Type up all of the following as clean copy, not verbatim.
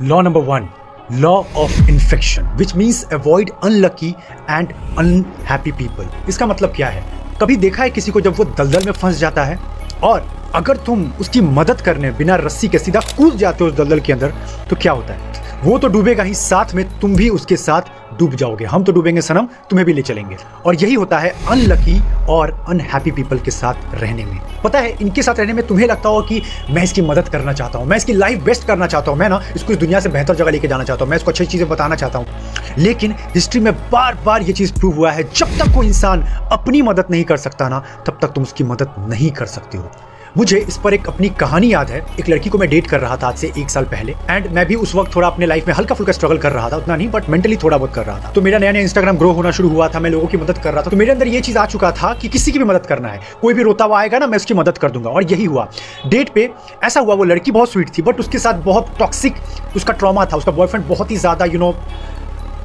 Law number 1, law of infection, which means avoid unlucky and unhappy people. इसका मतलब क्या है? कभी देखा है किसी को जब वो दलदल में फंस जाता है और अगर तुम उसकी मदद करने बिना रस्सी के सीधा कूद जाते हो उस दलदल के अंदर, तो क्या होता है? वो तो डूबेगा ही, साथ में तुम भी उसके साथ डूब जाओगे। हम तो डूबेंगे सनम, तुम्हें भी ले चलेंगे। और यही होता है अनलकी और अनहैप्पी पीपल के साथ रहने में। पता है, इनके साथ रहने में तुम्हें लगता हो कि मैं इसकी मदद करना चाहता हूँ, मैं इसकी लाइफ बेस्ट करना चाहता हूँ, मैं ना इसको इस दुनिया से बेहतर जगह लेके जाना चाहता हूँ, मैं इसको अच्छी चीजें बताना चाहता हूँ। लेकिन हिस्ट्री में बार बार ये चीज प्रूव हुआ है, जब तक कोई इंसान अपनी मदद नहीं कर सकता ना, तब तक तुम उसकी मदद नहीं कर सकते हो। मुझे इस पर एक अपनी कहानी याद है। एक लड़की को मैं डेट कर रहा था आज से 1 साल पहले, एंड मैं भी उस वक्त थोड़ा अपने लाइफ में हल्का फुल्का स्ट्रगल कर रहा था, उतना नहीं बट मेंटली थोड़ा बहुत कर रहा था। तो मेरा नया नया इंस्टाग्राम ग्रो होना शुरू हुआ था, मैं लोगों की मदद कर रहा था। तो मेरे अंदर ये चीज आ चुका था कि किसी की भी मदद करना है, कोई भी रोता हुआ आएगा ना, मैं उसकी मदद कर दूंगा। और यही हुआ डेट पे। ऐसा हुआ, वो लड़की बहुत स्वीट थी बट उसके साथ बहुत टॉक्सिक उसका ट्रॉमा था। उसका बॉयफ्रेंड बहुत ही ज्यादा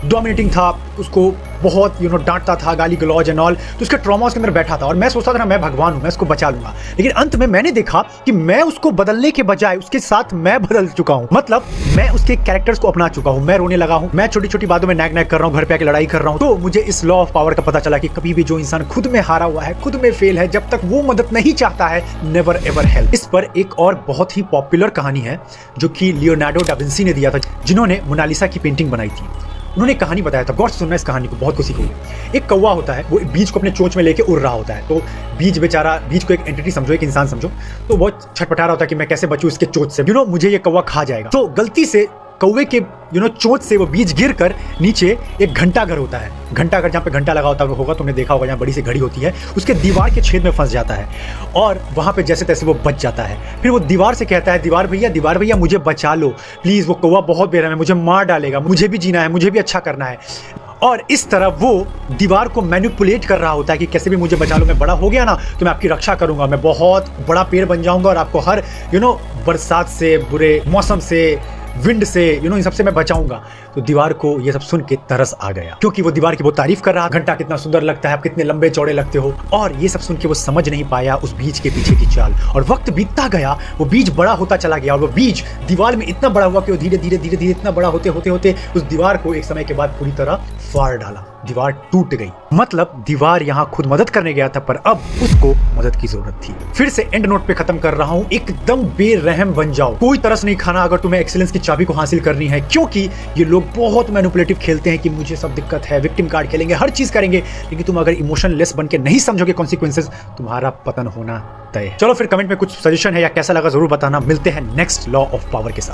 डोमिनेटिंग था, उसको बहुत डांटता था, गाली गलौज एंड ऑल। तो उसके ट्रॉमा उसके अंदर बैठा था और मैं सोचता था ना, मैं भगवान हूं, मैं उसको बचा लूंगा। लेकिन अंत में मैंने देखा कि मैं उसको बदलने के बजाय उसके साथ मैं बदल चुका हूं। मतलब मैं उसके कैरेक्टर्स को अपना चुका हूं। मैं रोने लगा हूं, मैं छोटी छोटी बातों में नैग नैग कर रहा हूं, घर पे आके लड़ाई कर रहा हूं। तो मुझे इस लॉ ऑफ पावर का पता चला कि कभी भी जो इंसान खुद में हारा हुआ है, खुद में फेल है, जब तक वो मदद नहीं चाहता है, नेवर एवर हेल्प। इस पर एक और बहुत ही पॉपुलर कहानी है जो कि लियोनार्डो डा विंसी ने दिया था, जिन्होंने मोनालिसा की पेंटिंग बनाई थी। उन्होंने कहानी बताया था, गौर से सुनना इस कहानी को, बहुत कुछ सीखोगे। एक कौवा होता है, वो बीज को अपने चोंच में लेके उड़ रहा होता है। तो बीज बेचारा, बीज को एक एंटिटी समझो, एक इंसान समझो, तो बहुत छटपटा रहा होता है कि मैं कैसे बचूं इसके चोंच से, मुझे ये कौवा खा जाएगा। तो गलती से कौवे के चोंच से वो बीज गिर कर नीचे एक घंटा घर होता है। घंटा घर, जहाँ पे घंटा लगा होगा, तुमने देखा होगा, जहाँ बड़ी सी घड़ी होती है, उसके दीवार के छेद में फंस जाता है और वहां पे जैसे तैसे वो बच जाता है। फिर वो दीवार से कहता है, दीवार भैया मुझे बचा लो प्लीज, वो कौवा बहुत बेरहम है, मुझे मार डालेगा, मुझे भी जीना है, मुझे भी अच्छा करना है। और इस तरह वो दीवार को मैनिपुलेट कर रहा होता है कि कैसे भी मुझे बचा लो, मैं बड़ा हो गया ना तो मैं आपकी रक्षा करूंगा, मैं बहुत बड़ा पेड़ बन जाऊंगा और आपको हर बरसात से, बुरे मौसम से, विंड से, इन सबसे मैं बचाऊंगा। तो दीवार को ये सब सुन के तरस आ गया, क्योंकि वो दीवार की बहुत तारीफ कर रहा, घंटा कितना सुंदर लगता है, आप कितने लंबे चौड़े लगते हो। और ये सब सुन के वो समझ नहीं पाया उस बीज के पीछे की चाल। और वक्त बीतता गया, वो बीज बड़ा होता चला गया और वो बीज दीवार में इतना बड़ा हुआ कि वो धीरे धीरे इतना बड़ा होते होते उस दीवार को एक समय के बाद पूरी तरह फाड़ डाला। दीवार टूट गई। मतलब दीवार यहाँ खुद मदद करने गया था, पर अब उसको मदद की जरूरत थी। फिर से एंड नोट पे खत्म कर रहा हूँ, एकदम बेरहम बन जाओ, कोई तरस नहीं खाना अगर तुम्हें एक्सीलेंस की चाबी को हासिल करनी है। क्योंकि ये लोग बहुत मैनिपुलेटिव खेलते हैं कि मुझे सब दिक्कत है, विक्टिम कार्ड खेलेंगे, हर चीज करेंगे, लेकिन तुम अगर इमोशनलेस बन के नहीं समझोगे कॉन्सिक्वेंसेस, तुम्हारा पतन होना तय है। चलो फिर कमेंट में कुछ सजेशन है या कैसा लगा जरूर बताना। मिलते हैं नेक्स्ट लॉ ऑफ पावर के साथ।